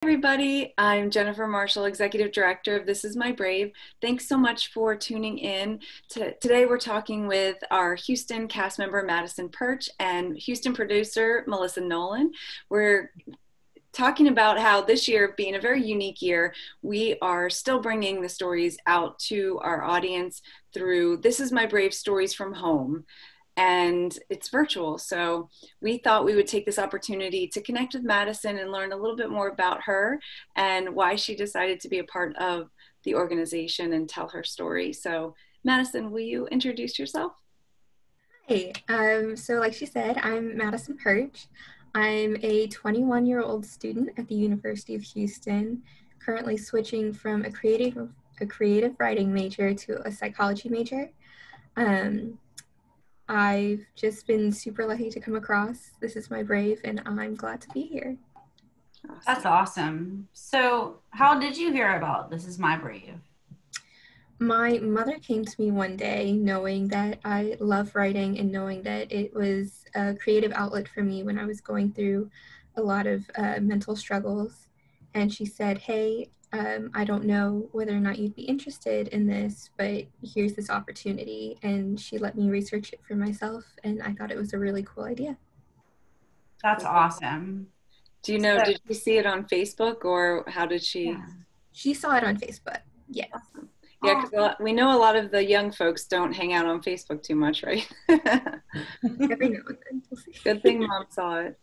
Everybody. I'm Jennifer Marshall, Executive Director of This Is My Brave. Thanks so much for tuning in. Today we're talking with our Houston cast member, Madison Perch, and Houston producer, Melissa Nolan. We're talking about how this year, being a very unique year, we are still bringing the stories out to our audience through This Is My Brave Stories from Home. And it's virtual. So we thought we would take this opportunity to connect with Madison and learn a little bit more about her and why she decided to be a part of the organization and tell her story. So Madison, will you introduce yourself? Hey, so like she said, I'm Madison Perch. I'm a 21-year-old student at the University of Houston, currently switching from a creative writing major to a psychology major. Um, I've just been super lucky to come across This Is My Brave, and I'm glad to be here. Awesome. That's awesome. So, how did you hear about This Is My Brave? My mother came to me one day knowing that I love writing and knowing that it was a creative outlet for me when I was going through a lot of mental struggles. And she said, hey, I don't know whether or not you'd be interested in this, but here's this opportunity. And she let me research it for myself. And I thought it was a really cool idea. That's awesome. Do you know, So, did you see it on Facebook or how did she? yeah. She saw it on Facebook. Yes. Awesome. Yeah, because we know a lot of the young folks don't hang out on Facebook too much, right? Every now and then. We'll see. Good thing mom saw it.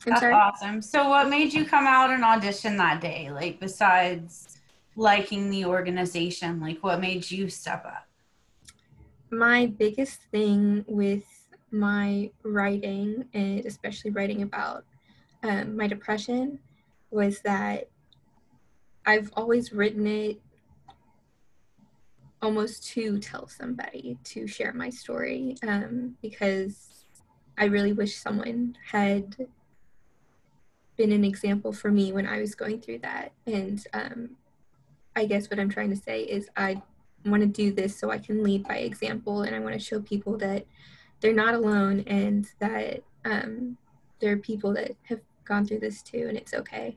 I'm That's sorry. awesome. So, what made you come out and audition that day? Like, besides liking the organization, like, what made you step up? My biggest thing with my writing, and especially writing about my depression, was that I've always written it almost to tell somebody, to share my story, because I really wish someone had been an example for me when I was going through that. And I guess what I'm trying to say is I want to do this so I can lead by example, and I want to show people that they're not alone and that there are people that have gone through this too, and it's okay.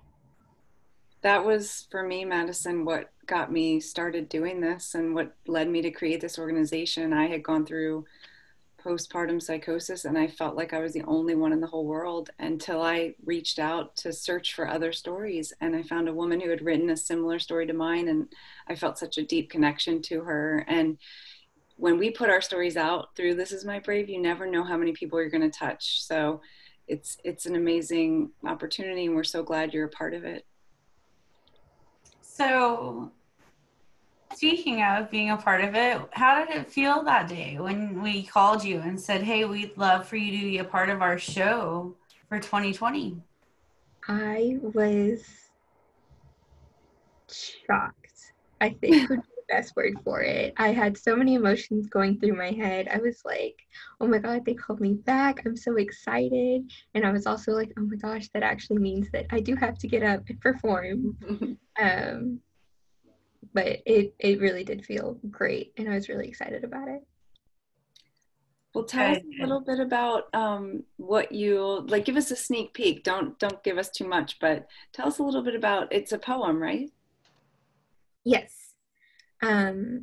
That was for me, Madison, what got me started doing this and what led me to create this organization. I had gone through postpartum psychosis and I felt like I was the only one in the whole world until I reached out to search for other stories. And I found a woman who had written a similar story to mine, and I felt such a deep connection to her. And when we put our stories out through This Is My Brave, you never know how many people you're going to touch. So it's an amazing opportunity, and we're so glad you're a part of it. So, speaking of being a part of it, how did it feel that day when we called you and said, hey, we'd love for you to be a part of our show for 2020? I was shocked, I think would be the best word for it. I had so many emotions going through my head. I was like, oh my God, they called me back. I'm so excited. And I was also like, oh my gosh, that actually means that I do have to get up and perform. But it really did feel great, and I was really excited about it. Well, tell us a little bit about what you like. Give us a sneak peek. Don't give us too much, but tell us a little bit about. It's a poem, right? Yes.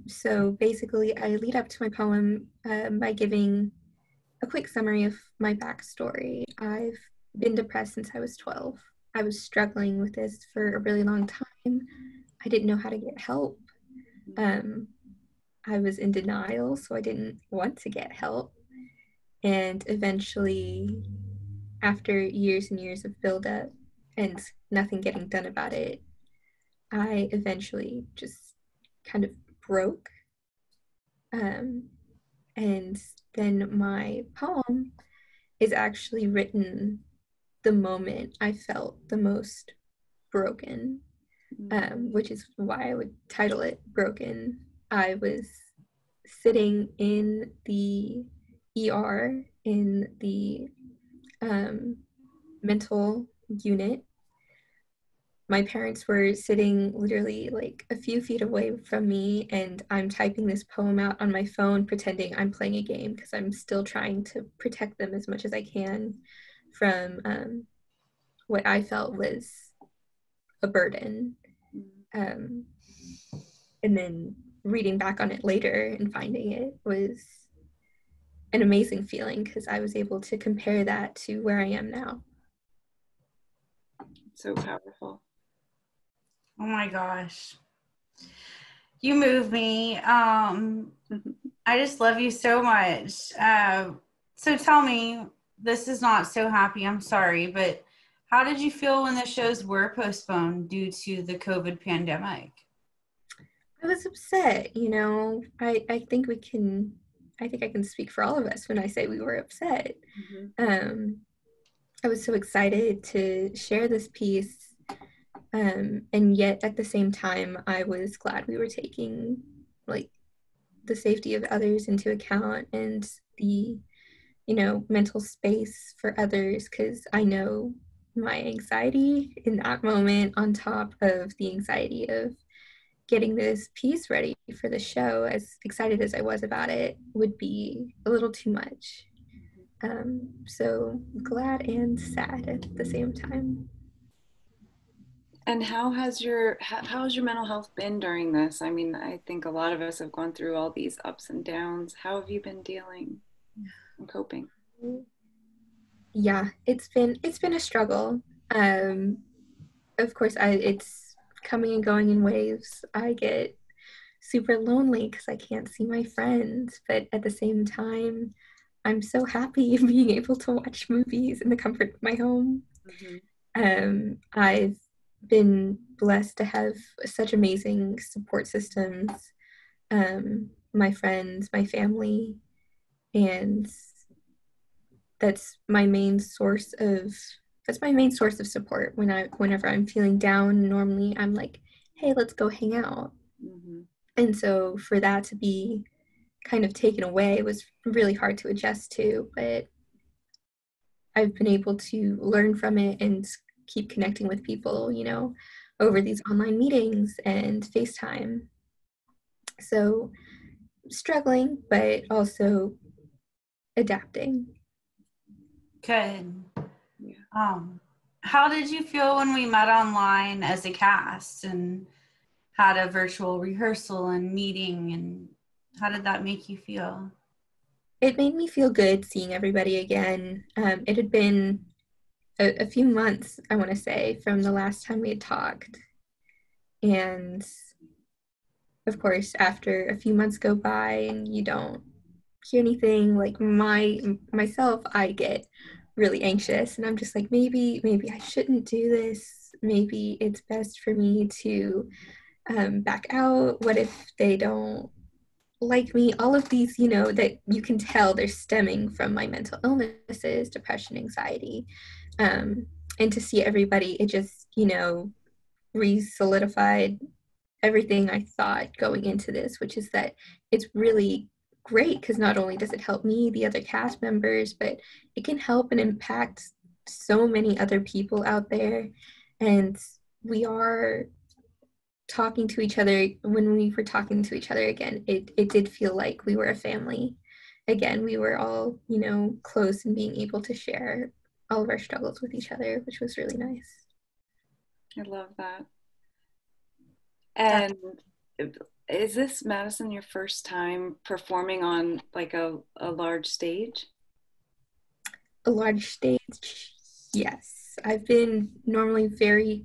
So basically, I lead up to my poem by giving a quick summary of my backstory. I've been depressed since I was 12. I was struggling with this for a really long time. I didn't know how to get help. I was in denial, so I didn't want to get help. And eventually, after years and years of buildup and nothing getting done about it, I eventually just kind of broke. And then my poem is actually written the moment I felt the most broken, which is why I would title it Broken. I was sitting in the ER in the mental unit. My parents were sitting literally like a few feet away from me, and I'm typing this poem out on my phone, pretending I'm playing a game because I'm still trying to protect them as much as I can from what I felt was a burden. And then reading back on it later and finding it was an amazing feeling because I was able to compare that to where I am now. So powerful. Oh my gosh. You move me. I just love you so much. So tell me, this is not so happy, I'm sorry, but how did you feel when the shows were postponed due to the COVID pandemic? I was upset, you know. I think I can speak for all of us when I say we were upset. I was so excited to share this piece. And yet at the same time, I was glad we were taking like the safety of others into account and the, you know, mental space for others, because I know my anxiety in that moment, on top of the anxiety of getting this piece ready for the show, as excited as I was about it, would be a little too much. So glad and sad at the same time. And how has your mental health been during this? I mean, I think a lot of us have gone through all these ups and downs. How have you been dealing and coping? Yeah, it's been a struggle. Of course, it's coming and going in waves. I get super lonely because I can't see my friends, but at the same time, I'm so happy being able to watch movies in the comfort of my home. I've been blessed to have such amazing support systems, my friends, my family, and that's my main source of support whenever I'm feeling down. Normally I'm like, hey, let's go hang out. And so for that to be kind of taken away was really hard to adjust to, but I've been able to learn from it and keep connecting with people, you know, over these online meetings and FaceTime. So struggling, but also adapting. Good. Yeah. How did you feel when we met online as a cast and had a virtual rehearsal and meeting, and how did that make you feel? It made me feel good seeing everybody again. It had been a few months, I want to say, from the last time we had talked. And of course, after a few months go by and you don't hear anything, like myself, I get really anxious and I'm just like, maybe I shouldn't do this. Maybe it's best for me to back out. What if they don't like me? All of these, you know, that you can tell they're stemming from my mental illnesses, depression, anxiety. And to see everybody, it just, you know, re-solidified everything I thought going into this, which is that it's really great because not only does it help me, the other cast members, but it can help and impact so many other people out there. And we are talking to each other. When we were talking to each other again, it did feel like we were a family again. We were all, you know, close and being able to share all of our struggles with each other, which was really nice. I love that. And is this, Madison, your first time performing on like a large stage? A large stage, yes. I've been normally very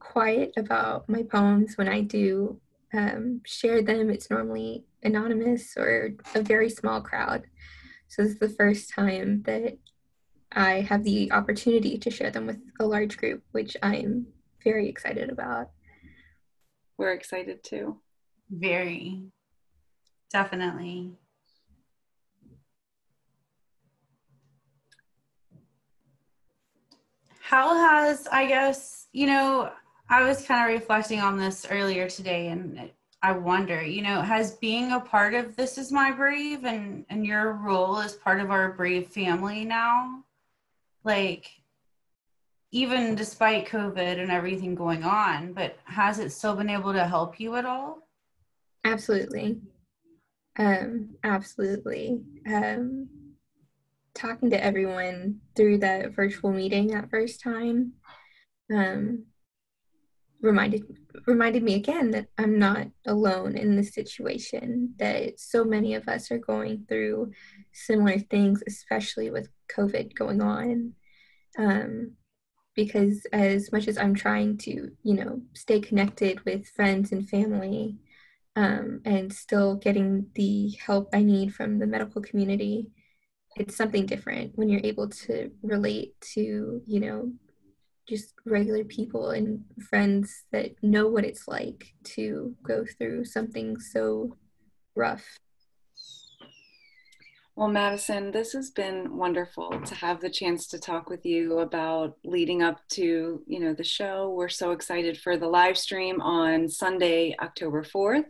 quiet about my poems. When I do share them, it's normally anonymous or a very small crowd. So this is the first time that I have the opportunity to share them with a large group, which I'm very excited about. We're excited too. Very. Definitely. How has, I guess, you know, I was kind of reflecting on this earlier today, and I wonder, you know, has being a part of This Is My Brave and your role as part of our Brave family now, like, even despite COVID and everything going on, but has it still been able to help you at all? Absolutely. Absolutely. Talking to everyone through that virtual meeting that first time, reminded me again that I'm not alone in this situation, that so many of us are going through similar things, especially with COVID going on. Because as much as I'm trying to, stay connected with friends and family, and still getting the help I need from the medical community, it's something different when you're able to relate to, just regular people and friends that know what it's like to go through something so rough. Well, Madison, this has been wonderful to have the chance to talk with you about leading up to, the show. We're so excited for the live stream on Sunday, October 4th.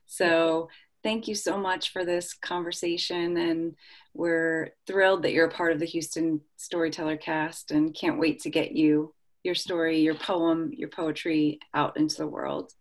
So thank you so much for this conversation. And we're thrilled that you're a part of the Houston Storyteller cast and can't wait to get your story, your poem, your poetry out into the world.